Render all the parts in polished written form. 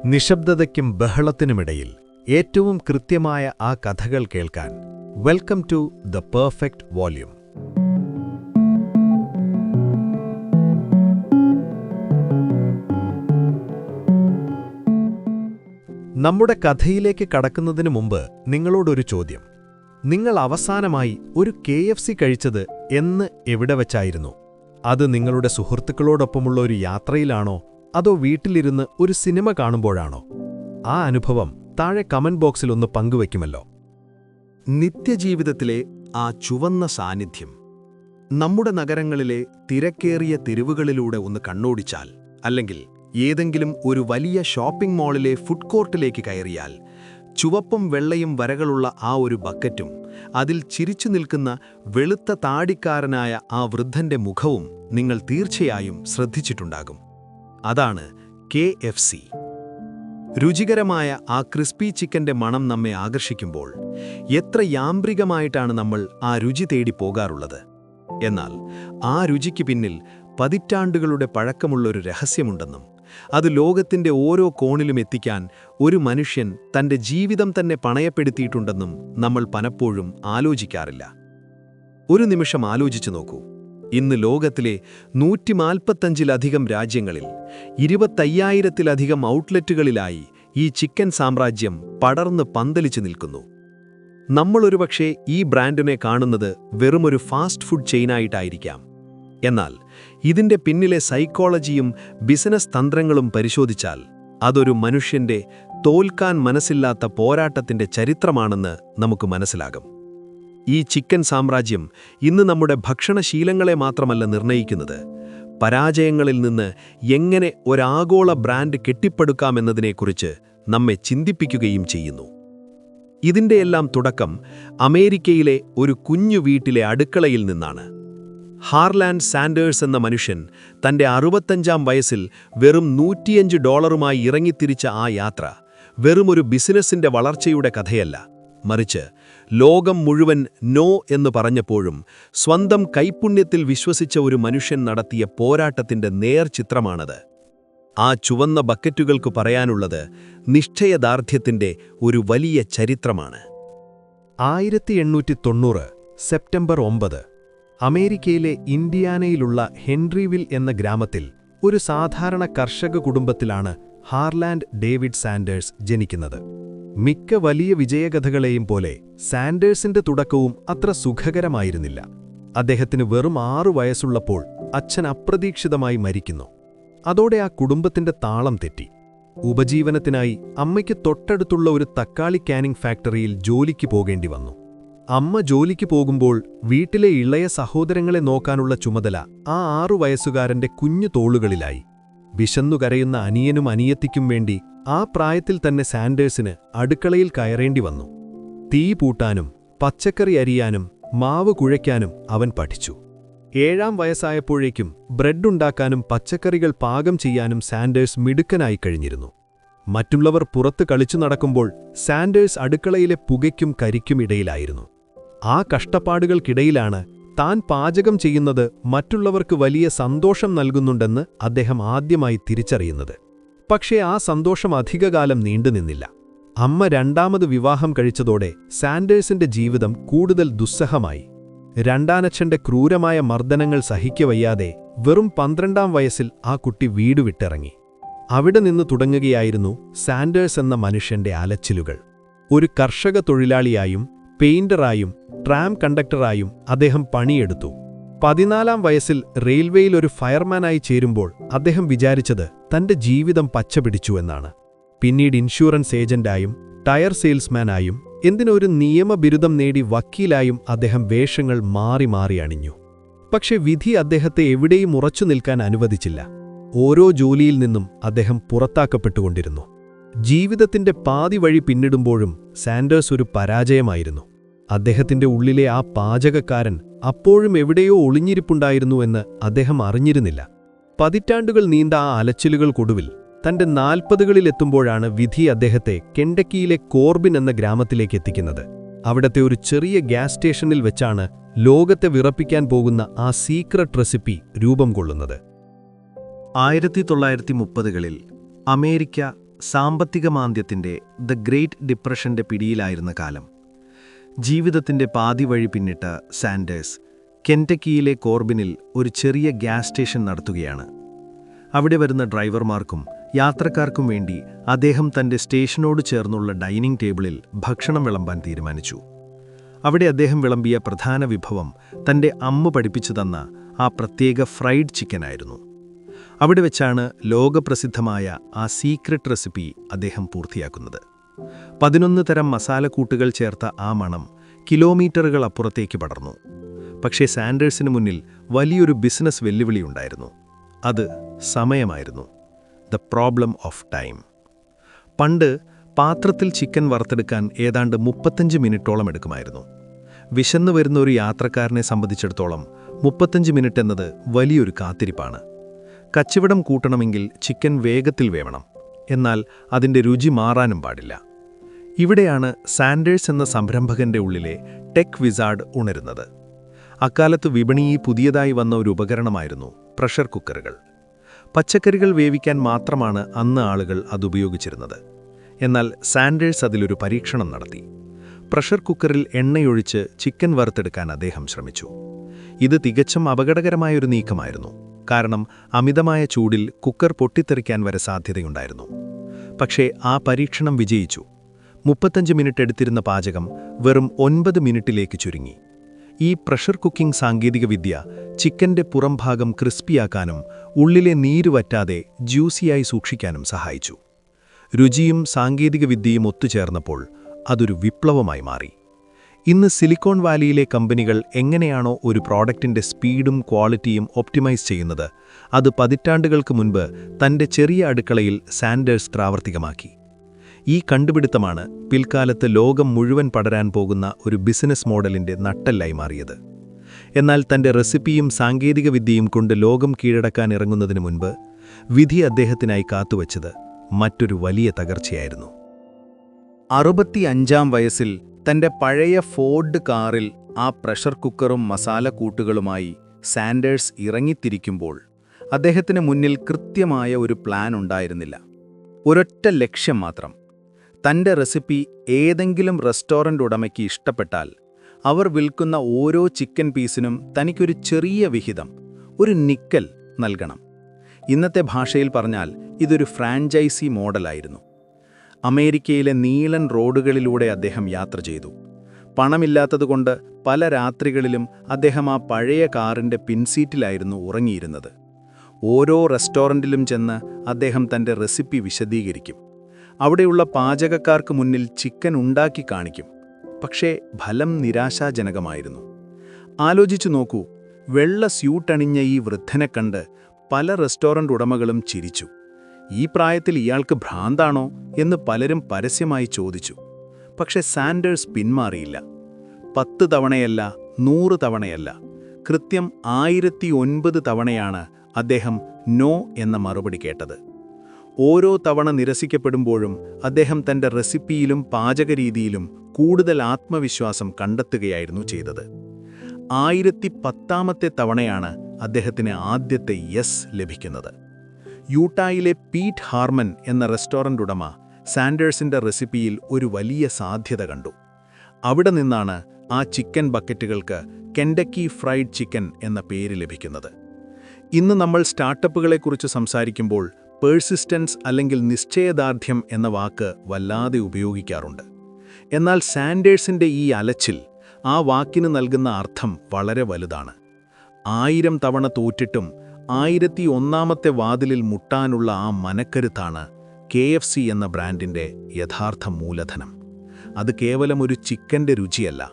നിശബ്ദതയ്ക്കും ബഹളത്തിനുമിടയിൽ ഏറ്റവും കൃത്യമായ ആ കഥകൾ കേൾക്കാൻ welcome to the perfect volume. നമ്മുടെ കഥയിലേക്ക് കടക്കുന്നതിനു മുമ്പ് നിങ്ങളോടൊരു ചോദ്യം. നിങ്ങൾ അവസാനമായി ഒരു KFC കഴിച്ചത് എന്ന് എവിടെ വച്ചായിരുന്നു? അത് നിങ്ങളുടെ സുഹൃത്തുക്കളോടൊപ്പമുള്ള ഒരു യാത്രയിലാണോ, അതോ വീട്ടിലിരുന്ന് ഒരു സിനിമ കാണുമ്പോഴാണോ? ആ അനുഭവം താഴെ കമന്റ് ബോക്സിൽ ഒന്ന് പങ്കുവയ്ക്കുമല്ലോ. നിത്യജീവിതത്തിലെ ആ ചുവന്ന സാന്നിധ്യം നമ്മുടെ നഗരങ്ങളിലെ തിരക്കേറിയ തെരുവുകളിലൂടെ ഒന്ന് കണ്ണോടിച്ചാൽ, അല്ലെങ്കിൽ ഏതെങ്കിലും ഒരു വലിയ ഷോപ്പിംഗ് മാളിലെ ഫുഡ് കോർട്ടിലേക്ക് കയറിയാൽ, ചുവപ്പും വെള്ളയും വരകളുള്ള ആ ഒരു ബക്കറ്റും അതിൽ ചിരിച്ചു നിൽക്കുന്ന വെളുത്ത താടിക്കാരനായ ആ വൃദ്ധന്റെ മുഖവും നിങ്ങൾ തീർച്ചയായും ശ്രദ്ധിച്ചിട്ടുണ്ടാകും. അതാണ് KFC. രുചികരമായ ആ ക്രിസ്പി ചിക്കന്റെ മണം നമ്മെ ആകർഷിക്കുമ്പോൾ എത്ര യാന്ത്രികമായിട്ടാണ് നമ്മൾ ആ രുചി തേടി പോകാറുള്ളത്. എന്നാൽ ആ രുചിക്ക് പിന്നിൽ പതിറ്റാണ്ടുകളുടെ പഴക്കമുള്ളൊരു രഹസ്യമുണ്ടെന്നും അത് ലോകത്തിന്റെ ഓരോ കോണിലും എത്തിക്കാൻ ഒരു മനുഷ്യൻ തന്റെ ജീവിതം തന്നെ പണയപ്പെടുത്തിയിട്ടുണ്ടെന്നും നമ്മൾ പലപ്പോഴും ആലോചിക്കാറില്ല. ഒരു നിമിഷം ആലോചിച്ചു നോക്കൂ. ഇന്ന് ലോകത്തിലെ 145-ലധികം രാജ്യങ്ങളിൽ 25,000-ലധികം ഔട്ട്ലെറ്റുകളിലായി ഈ ചിക്കൻ സാമ്രാജ്യം പടർന്ന് പന്തലിച്ചു നിൽക്കുന്നു. നമ്മളൊരുപക്ഷേ ഈ ബ്രാൻഡിനെ കാണുന്നത് വെറുമൊരു ഫാസ്റ്റ് ഫുഡ് ചെയിനായിട്ടായിരിക്കാം. എന്നാൽ ഇതിന്റെ പിന്നിലെ സൈക്കോളജിയും ബിസിനസ് തന്ത്രങ്ങളും പരിശോധിച്ചാൽ അതൊരു മനുഷ്യന്റെ തോൽക്കാൻ മനസ്സില്ലാത്ത പോരാട്ടത്തിന്റെ ചരിത്രമാണെന്ന് നമുക്ക് മനസ്സിലാകും. ഈ ചിക്കൻ സാമ്രാജ്യം ഇന്ന് നമ്മുടെ ഭക്ഷണശീലങ്ങളെ മാത്രമല്ല നിർണ്ണയിക്കുന്നത്, പരാജയങ്ങളിൽ നിന്ന് എങ്ങനെ ഒരാഗോള ബ്രാൻഡ് കെട്ടിപ്പടുക്കാമെന്നതിനെക്കുറിച്ച് നമ്മെ ചിന്തിപ്പിക്കുകയും ചെയ്യുന്നു. ഇതിന്റെയെല്ലാം തുടക്കം അമേരിക്കയിലെ ഒരു കുഞ്ഞു വീട്ടിലെ അടുക്കളയിൽ നിന്നാണ്. ഹാർലാൻഡ് സാൻഡേഴ്സ് എന്ന മനുഷ്യൻ തന്റെ 65-ാം വയസ്സിൽ വെറും $105 ഇറങ്ങിത്തിരിച്ച ആ യാത്ര വെറുമൊരു ബിസിനസിന്റെ വളർച്ചയുടെ കഥയല്ല, മറിച്ച് ലോകം മുഴുവൻ നോ എന്ന് പറഞ്ഞപ്പോഴും സ്വന്തം കൈപുണ്യത്തിൽ വിശ്വസിച്ച ഒരു മനുഷ്യൻ നടത്തിയ പോരാട്ടത്തിന്റെ നേർചിത്രമാണത്. ആ ചുവന്ന ബക്കറ്റുകൾക്ക് പറയാനുള്ളത് നിശ്ചയദാർഢ്യത്തിന്റെ ഒരു വലിയ ചരിത്രമാണ്. 1890 സെപ്റ്റംബർ 9 അമേരിക്കയിലെ ഇൻഡിയാനയിലുള്ള ഹെൻറിവിൽ എന്ന ഗ്രാമത്തിൽ ഒരു സാധാരണ കർഷക കുടുംബത്തിലാണ് ഹാർലാൻഡ് ഡേവിഡ് സാൻഡേഴ്സ് ജനിക്കുന്നത്. മിക്ക വലിയ വിജയകഥകളെയും പോലെ സാൻഡേഴ്സിന്റെ തുടക്കവും അത്ര സുഖകരമായിരുന്നില്ല. അദ്ദേഹത്തിന് വെറും 6 വയസ്സുള്ളപ്പോൾ അച്ഛൻ അപ്രതീക്ഷിതമായി മരിക്കുന്നു. അതോടെ ആ കുടുംബത്തിന്റെ താളം തെറ്റി. ഉപജീവനത്തിനായി അമ്മയ്ക്ക് തൊട്ടടുത്തുള്ള ഒരു തക്കാളി കാനിംഗ് ഫാക്ടറിയിൽ ജോലിക്ക് പോകേണ്ടി വന്നു. അമ്മ ജോലിക്ക് പോകുമ്പോൾ വീട്ടിലെ ഇളയ സഹോദരങ്ങളെ നോക്കാനുള്ള ചുമതല ആ 6 വയസ്സുകാരന്റെ കുഞ്ഞു തോളുകളിലായി. വിശന്നുകരയുന്ന അനിയനും അനിയത്തിക്കും വേണ്ടി ആ പ്രായത്തിൽ തന്നെ സാൻഡേഴ്സിന് അടുക്കളയിൽ കയറേണ്ടി വന്നു. തീ പൂട്ടാനും പച്ചക്കറി അരിയാനും മാവ് കുഴയ്ക്കാനും അവൻ പഠിച്ചു. 7-ാം വയസ്സായപ്പോഴേക്കും ബ്രെഡ് ഉണ്ടാക്കാനും പച്ചക്കറികൾ പാകം ചെയ്യാനും സാൻഡേഴ്സ് മിടുക്കനായി കഴിഞ്ഞിരുന്നു. മറ്റുള്ളവർ പുറത്ത് കളിച്ചു നടക്കുമ്പോൾ സാൻഡേഴ്സ് അടുക്കളയിലെ പുകയ്ക്കും കരിക്കും ഇടയിലായിരുന്നു. ആ കഷ്ടപ്പാടുകൾക്കിടയിലാണ് താൻ പാചകം ചെയ്യുന്നത് മറ്റുള്ളവർക്ക് വലിയ സന്തോഷം നൽകുന്നുണ്ടെന്ന് അദ്ദേഹം ആദ്യമായി തിരിച്ചറിയുന്നത്. പക്ഷേ ആ സന്തോഷം അധികകാലം നീണ്ടുനിന്നില്ല. അമ്മ 2ാമത് വിവാഹം കഴിച്ചതോടെ സാൻഡേഴ്സിന്റെ ജീവിതം കൂടുതൽ ദുസ്സഹമായി. രണ്ടാനച്ഛന്റെ ക്രൂരമായ മർദ്ദനങ്ങൾ സഹിക്കവയ്യാതെ വെറും 12-ാം വയസ്സിൽ ആ കുട്ടി വീട് വിട്ടിറങ്ങി. അവിടെ നിന്ന് തുടങ്ങുകയായിരുന്നു സാൻഡേഴ്സ് എന്ന മനുഷ്യന്റെ അലച്ചിലുകൾ. ഒരു കർഷക തൊഴിലാളിയായും പെയിന്ററായും ട്രാം കണ്ടക്ടറായും അദ്ദേഹം പണിയെടുത്തു. 14-ാം വയസ്സിൽ റെയിൽവേയിൽ ഒരു ഫയർമാനായി ചേരുമ്പോൾ അദ്ദേഹം വിചാരിച്ചത് തന്റെ ജീവിതം പച്ചപിടിച്ചു എന്നാണ്. പിന്നീട് ഇൻഷുറൻസ് ഏജന്റായും ടയർ സെയിൽസ്മാനായും എന്തിനൊരു നിയമബിരുദം നേടി വക്കീലായും അദ്ദേഹം വേഷങ്ങൾ മാറി മാറി അണിഞ്ഞു. പക്ഷെ വിധി അദ്ദേഹത്തെ എവിടെയും ഉറച്ചു നിൽക്കാൻ അനുവദിച്ചില്ല. ഓരോ ജോലിയിൽ നിന്നും അദ്ദേഹം പുറത്താക്കപ്പെട്ടുകൊണ്ടിരുന്നു. ജീവിതത്തിന്റെ പാതി വഴി പിന്നിടുമ്പോഴും സാൻഡേഴ്സ് ഒരു പരാജയമായിരുന്നു. അദ്ദേഹത്തിന്റെ ഉള്ളിലെ ആ പാചകക്കാരൻ അപ്പോഴും എവിടെയോ ഒളിഞ്ഞിരിപ്പുണ്ടായിരുന്നുവെന്ന് അദ്ദേഹം അറിഞ്ഞിരുന്നില്ല. പതിറ്റാണ്ടുകൾ നീണ്ട ആ അലച്ചിലുകൾക്കൊടുവിൽ തന്റെ 40കളിലെത്തുമ്പോഴാണ് വിധി അദ്ദേഹത്തെ കെൻഡക്കിയിലെ കോർബിൻ എന്ന ഗ്രാമത്തിലേക്ക് എത്തിക്കുന്നത്. അവിടത്തെ ഒരു ചെറിയ ഗ്യാസ് സ്റ്റേഷനിൽ വെച്ചാണ് ലോകത്തെ വിറപ്പിക്കാൻ പോകുന്ന ആ സീക്രട്ട് റെസിപ്പി രൂപം കൊള്ളുന്നത്. 1930കളിൽ അമേരിക്ക സാമ്പത്തിക മാന്ദ്യത്തിൻ്റെ ഗ്രേറ്റ് ഡിപ്രഷൻ്റെ പിടിയിലായിരുന്ന കാലം. ജീവിതത്തിൻ്റെ പാതി വഴി പിന്നിട്ട സാൻഡേഴ്സ് കെൻറ്റക്കിയിലെ കോർബിനിൽ ഒരു ചെറിയ ഗ്യാസ് സ്റ്റേഷൻ നടത്തുകയാണ്. അവിടെ വരുന്ന ഡ്രൈവർമാർക്കും യാത്രക്കാർക്കും വേണ്ടി അദ്ദേഹം തൻ്റെ സ്റ്റേഷനോട് ചേർന്നുള്ള ഡൈനിങ് ടേബിളിൽ ഭക്ഷണം വിളമ്പാൻ തീരുമാനിച്ചു. അവിടെ അദ്ദേഹം വിളമ്പിയ പ്രധാന വിഭവം തൻ്റെ അമ്മ പഠിപ്പിച്ചു തന്ന ആ പ്രത്യേക ഫ്രൈഡ് ചിക്കനായിരുന്നു. അവിടെ വെച്ചാണ് ലോകപ്രസിദ്ധമായ ആ സീക്രട്ട് റെസിപ്പി അദ്ദേഹം പൂർത്തിയാക്കുന്നത്. 11 തരം മസാലക്കൂട്ടുകൾ ചേർത്ത ആ മണം കിലോമീറ്ററുകൾ അപ്പുറത്തേക്ക് പടർന്നു. പക്ഷേ സാൻഡേഴ്സിന് മുന്നിൽ വലിയൊരു ബിസിനസ് വെല്ലുവിളിയുണ്ടായിരുന്നു. അത് സമയമായിരുന്നു. The problem of time. പണ്ട് പാത്രത്തിൽ ചിക്കൻ വറുത്തെടുക്കാൻ ഏതാണ്ട് 35 മിനിറ്റോളം എടുക്കുമായിരുന്നു. വിശന്നു വരുന്ന ഒരു യാത്രക്കാരനെ സംബന്ധിച്ചിടത്തോളം 35 മിനിറ്റ് എന്നത് വലിയൊരു കാത്തിരിപ്പാണ്. കച്ചവടം കൂട്ടണമെങ്കിൽ ചിക്കൻ വേഗത്തിൽ വേവണം, എന്നാൽ അതിൻ്റെ രുചി മാറാനും പാടില്ല. ഇവിടെയാണ് സാൻഡേഴ്സ് എന്ന സംരംഭകന്റെ ഉള്ളിലെ ടെക് വിസാർഡ് ഉണരുന്നത്. അക്കാലത്ത് വിപണിയിൽ പുതിയതായി വന്ന ഒരു ഉപകരണമായിരുന്നു പ്രഷർ കുക്കറുകൾ. പച്ചക്കറികൾ വേവിക്കാൻ മാത്രമാണ് അന്ന് ആളുകൾ അതുപയോഗിച്ചിരുന്നത്. എന്നാൽ സാൻഡേഴ്സ് അതിലൊരു പരീക്ഷണം നടത്തി. പ്രഷർ കുക്കറിൽ എണ്ണയൊഴിച്ച് ചിക്കൻ വറുത്തെടുക്കാൻ അദ്ദേഹം ശ്രമിച്ചു. ഇത് തികച്ചും അപകടകരമായൊരു നീക്കമായിരുന്നു. കാരണം അമിതമായ ചൂടിൽ കുക്കർ പൊട്ടിത്തെറിക്കാൻ വരെ സാധ്യതയുണ്ടായിരുന്നു. പക്ഷേ ആ പരീക്ഷണം വിജയിച്ചു. 35 മിനിറ്റ് എടുത്തിരുന്ന പാചകം വെറും 9 മിനിറ്റിലേക്ക് ചുരുങ്ങി. ഈ പ്രഷർ കുക്കിംഗ് സാങ്കേതികവിദ്യ ചിക്കന്റെ പുറംഭാഗം ക്രിസ്പിയാക്കാനും ഉള്ളിലെ നീര് വറ്റാതെ ജ്യൂസിയായി സൂക്ഷിക്കാനും സഹായിച്ചു. രുചിയും സാങ്കേതികവിദ്യയും ഒത്തുചേർന്നപ്പോൾ അതൊരു വിപ്ലവമായി മാറി. ഇന്ന് സിലിക്കോൺ വാലിയിലെ കമ്പനികൾ എങ്ങനെയാണോ ഒരു പ്രോഡക്റ്റിന്റെ സ്പീഡും ക്വാളിറ്റിയും ഒപ്റ്റിമൈസ് ചെയ്യുന്നത്, അത് പതിറ്റാണ്ടുകൾക്ക് മുൻപ് തന്റെ ചെറിയ അടുക്കളയിൽ സാൻഡേഴ്സ് പ്രാവർത്തികമാക്കി. ഈ കണ്ടുപിടുത്തമാണ് പിൽക്കാലത്ത് ലോകം മുഴുവൻ പടരാൻ പോകുന്ന ഒരു ബിസിനസ് മോഡലിന്റെ നട്ടെല്ലായി മാറിയത്. എന്നാൽ തന്റെ റെസിപ്പിയും സാങ്കേതികവിദ്യയും കൊണ്ട് ലോകം കീഴടക്കാൻ ഇറങ്ങുന്നതിന് മുൻപ് വിധി അദ്ദേഹത്തിനായി കാത്തുവച്ചത് മറ്റൊരു വലിയ തകർച്ചയായിരുന്നു. 65-ാം വയസ്സിൽ തന്റെ പഴയ ഫോർഡ് കാറിൽ ആ പ്രഷർ കുക്കറും മസാലക്കൂട്ടുകളുമായി സാൻഡേഴ്സ് ഇറങ്ങിത്തിരിക്കുമ്പോൾ അദ്ദേഹത്തിന് മുന്നിൽ കൃത്യമായ ഒരു പ്ലാൻ ഉണ്ടായിരുന്നില്ല. ഒരൊറ്റ ലക്ഷ്യം മാത്രം. തന്റെ റെസിപ്പി ഏതെങ്കിലും റെസ്റ്റോറന്റ് ഉടമയ്ക്ക് ഇഷ്ടപ്പെട്ടാൽ അവർ വിൽക്കുന്ന ഓരോ ചിക്കൻ പീസിനും തനിക്കൊരു ചെറിയ വിഹിതം, ഒരു നിക്കൽ നൽകണം. ഇന്നത്തെ ഭാഷയിൽ പറഞ്ഞാൽ ഇതൊരു ഫ്രാഞ്ചൈസി മോഡലായിരുന്നു. അമേരിക്കയിലെ നീളൻ റോഡുകളിലൂടെ അദ്ദേഹം യാത്ര ചെയ്തു. പണമില്ലാത്തതുകൊണ്ട് പല രാത്രികളിലും അദ്ദേഹം ആ പഴയ കാറിന്റെ പിൻസീറ്റിലായിരുന്നു ഉറങ്ങിയിരുന്നത്. ഓരോ റെസ്റ്റോറൻറ്റിലും ചെന്ന് അദ്ദേഹം തന്റെ റെസിപ്പി വിശദീകരിക്കും. അവിടെയുള്ള പാചകക്കാർക്ക് മുന്നിൽ ചിക്കൻ ഉണ്ടാക്കി കാണിക്കും. പക്ഷേ ഫലം നിരാശാജനകമായിരുന്നു. ആലോചിച്ചു നോക്കൂ, വെള്ള സ്യൂട്ടണിഞ്ഞ ഈ വൃദ്ധനെ കണ്ട് പല റെസ്റ്റോറന്റ് ഉടമകളും ചിരിച്ചു. ഈ പ്രായത്തിൽ ഇയാൾക്ക് ഭ്രാന്താണോ എന്ന് പലരും പരസ്യമായി ചോദിച്ചു. പക്ഷെ സാൻഡേഴ്സ് പിന്മാറിയില്ല. 10 തവണയല്ല, 100 തവണയല്ല, കൃത്യം 1009 തവണയാണ് അദ്ദേഹം നോ എന്ന മറുപടി കേട്ടത്. ഓരോ തവണ നിരസിക്കപ്പെടുമ്പോഴും അദ്ദേഹം തന്റെ റെസിപ്പിയിലും പാചകരീതിയിലും കൂടുതൽ ആത്മവിശ്വാസം കണ്ടെത്തുകയായിരുന്നു ചെയ്തത്. 1010ാമത്തെ തവണയാണ് അദ്ദേഹത്തിന് ആദ്യത്തെ യെസ് ലഭിക്കുന്നത്. യൂട്ടായിലെ പീറ്റ് ഹാർമൻ എന്ന റെസ്റ്റോറന്റ് ഉടമ സാൻഡേഴ്സിന്റെ റെസിപ്പിയിൽ ഒരു വലിയ സാധ്യത കണ്ടു. അവിടെ നിന്നാണ് ആ ചിക്കൻ ബക്കറ്റുകൾക്ക് കെൻറ്റക്കി ഫ്രൈഡ് ചിക്കൻ എന്ന പേര് ലഭിക്കുന്നത്. ഇന്ന് നമ്മൾ സ്റ്റാർട്ടപ്പുകളെക്കുറിച്ച് സംസാരിക്കുമ്പോൾ പേഴ്സിസ്റ്റൻസ് അല്ലെങ്കിൽ നിശ്ചയദാർഢ്യം എന്ന വാക്ക് വല്ലാതെ ഉപയോഗിക്കാറുണ്ട്. എന്നാൽ സാൻഡേഴ്സിന്റെ ഈ അലച്ചിൽ ആ വാക്കിന് നൽകുന്ന അർത്ഥം വളരെ വലുതാണ്. 1000 തവണ തോറ്റിട്ടും 1001ാമത്തെ വാതിലിൽ മുട്ടാനുള്ള ആ മനക്കരുത്താണ് KFC എന്ന ബ്രാൻഡിന്റെ യഥാർത്ഥ മൂലധനം. അത് കേവലം ഒരു ചിക്കന്റെ രുചിയല്ല,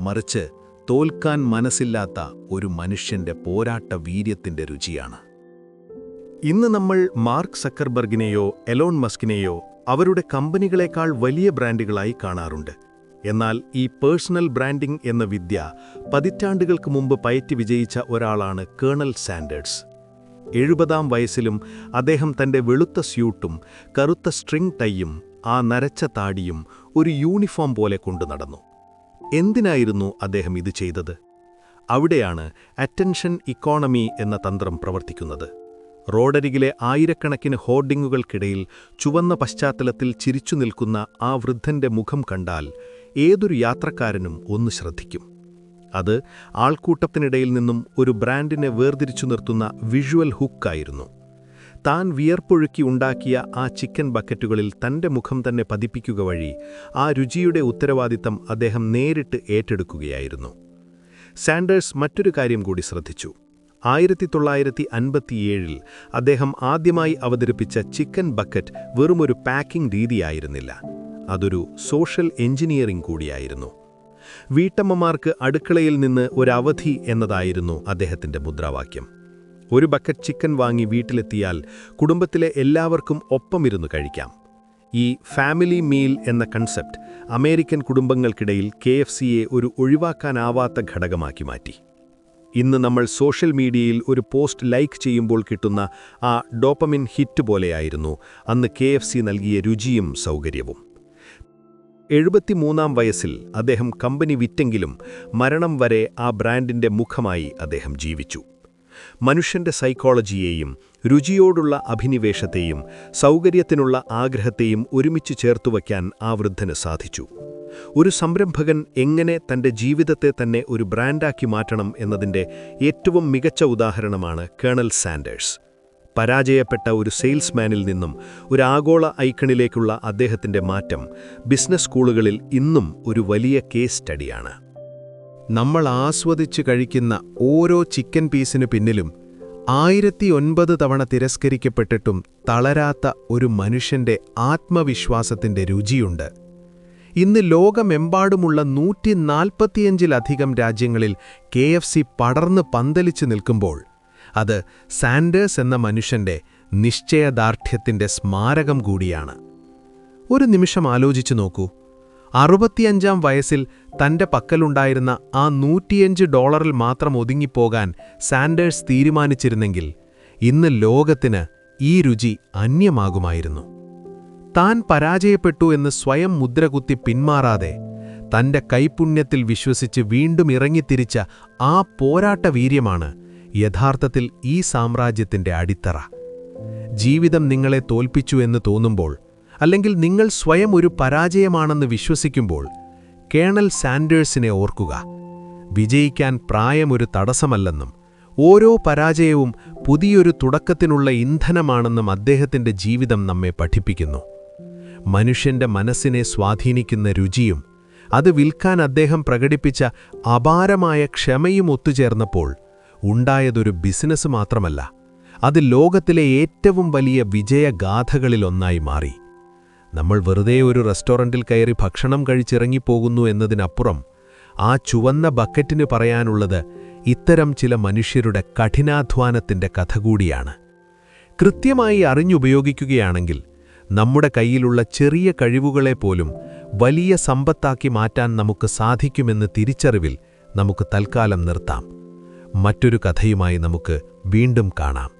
മറിച്ച് തോൽക്കാൻ മനസ്സില്ലാത്ത ഒരു മനുഷ്യന്റെ പോരാട്ട വീര്യത്തിന്റെ രുചിയാണ്. ഇന്ന് നമ്മൾ മാർക്ക് സക്കർബർഗിനെയോ എലോൺ മസ്കിനെയോ അവരുടെ കമ്പനികളെക്കാൾ വലിയ ബ്രാൻഡുകളായി കാണാറുണ്ട്. എന്നാൽ ഈ പേഴ്സണൽ ബ്രാൻഡിംഗ് എന്ന വിദ്യ പതിറ്റാണ്ടുകൾക്ക് മുമ്പ് പയറ്റി വിജയിച്ച ഒരാളാണ് കേണൽ സാൻഡേഴ്സ്. 70ാം വയസ്സിലും അദ്ദേഹം തന്റെ വെളുത്ത സ്യൂട്ടും കറുത്ത സ്ട്രിംഗ് ടൈയും ആ നരച്ച താടിയും ഒരു യൂണിഫോം പോലെ കൊണ്ടു നടന്നു. എന്തിനായിരുന്നു അദ്ദേഹം ഇത് ചെയ്തത്? അവിടെയാണ് അറ്റൻഷൻ ഇക്കോണമി എന്ന തന്ത്രം പ്രവർത്തിക്കുന്നത്. റോഡരികിലെ ആയിരക്കണക്കിന് ഹോർഡിങ്ങുകൾക്കിടയിൽ ചുവന്ന പശ്ചാത്തലത്തിൽ ചിരിച്ചു നിൽക്കുന്ന ആ വൃദ്ധന്റെ മുഖം കണ്ടാൽ ഏതൊരു യാത്രക്കാരനും ഒന്ന് ശ്രദ്ധിക്കും. അത് ആൾക്കൂട്ടത്തിനിടയിൽ നിന്നും ഒരു ബ്രാൻഡിനെ വേർതിരിച്ചു നിർത്തുന്ന വിഷ്വൽ ഹുക്കായിരുന്നു. താൻ വിയർപ്പൊഴുക്കി ഉണ്ടാക്കിയ ആ ചിക്കൻ ബക്കറ്റുകളിൽ തന്റെ മുഖം തന്നെ പതിപ്പിക്കുക വഴി ആ രുചിയുടെ ഉത്തരവാദിത്തം അദ്ദേഹം നേരിട്ട് ഏറ്റെടുക്കുകയായിരുന്നു. സാൻഡേഴ്സ് മറ്റൊരു കാര്യം കൂടി ശ്രദ്ധിച്ചു. 1957 അദ്ദേഹം ആദ്യമായി അവതരിപ്പിച്ച ചിക്കൻ ബക്കറ്റ് വെറുമൊരു പാക്കിംഗ് രീതിയായിരുന്നില്ല, അതൊരു സോഷ്യൽ എഞ്ചിനീയറിംഗ് കൂടിയായിരുന്നു. വീട്ടമ്മമാർക്ക് അടുക്കളയിൽ നിന്ന് ഒരവധി എന്നതായിരുന്നു അദ്ദേഹത്തിന്റെ മുദ്രാവാക്യം. ഒരു ബക്കറ്റ് ചിക്കൻ വാങ്ങി വീട്ടിലെത്തിയാൽ കുടുംബത്തിലെ എല്ലാവർക്കും ഒപ്പമിരുന്ന് കഴിക്കാം. ഈ ഫാമിലി മീൽ എന്ന കൺസെപ്റ്റ് അമേരിക്കൻ കുടുംബങ്ങൾക്കിടയിൽ KFCയെ ഒരു ഒഴിവാക്കാനാവാത്ത ഘടകമാക്കി മാറ്റി. ഇന്ന് നമ്മൾ സോഷ്യൽ മീഡിയയിൽ ഒരു പോസ്റ്റ് ലൈക്ക് ചെയ്യുമ്പോൾ കിട്ടുന്ന ആ ഡോപ്പമിൻ ഹിറ്റ് പോലെയായിരുന്നു അന്ന് KFC നൽകിയ രുചിയും സൗകര്യവും. 73-ാം വയസ്സിൽ അദ്ദേഹം കമ്പനി വിറ്റെങ്കിലും മരണം വരെ ആ ബ്രാൻഡിന്റെ മുഖമായി അദ്ദേഹം ജീവിച്ചു. മനുഷ്യന്റെ സൈക്കോളജിയെയും രുചിയോടുള്ള അഭിനിവേശത്തെയും സൗകര്യത്തിനുള്ള ആഗ്രഹത്തെയും ഒരുമിച്ച് ചേർത്തുവയ്ക്കാൻ ആ വൃദ്ധന് സാധിച്ചു. ഒരു സംരംഭകൻ എങ്ങനെ തന്റെ ജീവിതത്തെ തന്നെ ഒരു ബ്രാൻഡാക്കി മാറ്റണം എന്നതിന്റെ ഏറ്റവും മികച്ച ഉദാഹരണമാണ് കേണൽ സാൻഡേഴ്സ്. പരാജയപ്പെട്ട ഒരു സെയിൽസ്മാനിൽ നിന്നും ഒരു ആഗോള ഐക്കണിലേക്കുള്ള അദ്ദേഹത്തിന്റെ മാറ്റം ബിസിനസ് സ്കൂളുകളിൽ ഇന്നും ഒരു വലിയ കേസ് സ്റ്റഡിയാണ്. നമ്മൾ ആസ്വദിച്ചു കഴിക്കുന്ന ഓരോ ചിക്കൻ പീസിനു പിന്നിലും 1009 തവണ തിരസ്കരിക്കപ്പെട്ടിട്ടും തളരാത്ത ഒരു മനുഷ്യന്റെ ആത്മവിശ്വാസത്തിന്റെ രുചിയുണ്ട്. ഇന്ന് ലോകമെമ്പാടുമുള്ള 145-ലധികം രാജ്യങ്ങളിൽ KFC പടർന്ന് പന്തലിച്ചു നിൽക്കുമ്പോൾ അത് സാൻഡേഴ്സ് എന്ന മനുഷ്യന്റെ നിശ്ചയദാർഢ്യത്തിന്റെ സ്മാരകം കൂടിയാണ്. ഒരു നിമിഷം ആലോചിച്ചു നോക്കൂ. 65-ാം വയസ്സിൽ തന്റെ പക്കലുണ്ടായിരുന്ന ആ $105 മാത്രം ഒതുങ്ങിപ്പോകാൻ സാൻഡേഴ്സ് തീരുമാനിച്ചിരുന്നെങ്കിൽ ഇന്ന് ലോകത്തിന് ഈ രുചി അന്യമാകുമായിരുന്നു. താൻ പരാജയപ്പെട്ടു എന്ന് സ്വയം മുദ്രകുത്തി പിന്മാറാതെ തന്റെ കൈപുണ്യത്തിൽ വിശ്വസിച്ച് വീണ്ടും ഇറങ്ങിത്തിരിച്ച ആ പോരാട്ടവീര്യമാണ് യഥാർത്ഥത്തിൽ ഈ സാമ്രാജ്യത്തിന്റെ അടിത്തറ. ജീവിതം നിങ്ങളെ തോൽപ്പിച്ചു എന്ന് തോന്നുമ്പോൾ, അല്ലെങ്കിൽ നിങ്ങൾ സ്വയം ഒരു പരാജയമാണെന്ന് വിശ്വസിക്കുമ്പോൾ കേണൽ സാൻഡേഴ്സിനെ ഓർക്കുക. വിജയിക്കാൻ പ്രായമൊരു തടസ്സമല്ലെന്നും ഓരോ പരാജയവും പുതിയൊരു തുടക്കത്തിനുള്ള ഇന്ധനമാണെന്നും അദ്ദേഹത്തിന്റെ ജീവിതം നമ്മെ പഠിപ്പിക്കുന്നു. മനുഷ്യന്റെ മനസ്സിനെ സ്വാധീനിക്കുന്ന രുചിയും അത് വിൽക്കാൻ അദ്ദേഹം പ്രകടിപ്പിച്ച അപാരമായ ക്ഷമയും ഒത്തുചേർന്നപ്പോൾ ഉണ്ടായതൊരു ബിസിനസ് മാത്രമല്ല, അത് ലോകത്തിലെ ഏറ്റവും വലിയ വിജയഗാഥകളിലൊന്നായി മാറി. നമ്മൾ വെറുതെ ഒരു റെസ്റ്റോറന്റിൽ കയറി ഭക്ഷണം കഴിച്ചിറങ്ങിപ്പോകുന്നു എന്നതിനപ്പുറം ആ ചുവന്ന ബക്കറ്റിന് പറയാനുള്ളത് ഇത്തരം ചില മനുഷ്യരുടെ കഠിനാധ്വാനത്തിന്റെ കഥ കൂടിയാണ്. കൃത്യമായി അറിഞ്ഞുപയോഗിക്കുകയാണെങ്കിൽ നമ്മുടെ കയ്യിലുള്ള ചെറിയ കഴിവുകളെപ്പോലും വലിയ സമ്പത്താക്കി മാറ്റാൻ നമുക്ക് സാധിക്കുമെന്ന് തിരിച്ചറിവിൽ നമുക്ക് തൽക്കാലം നിർത്താം. മറ്റൊരു കഥയുമായി നമുക്ക് വീണ്ടും കാണാം.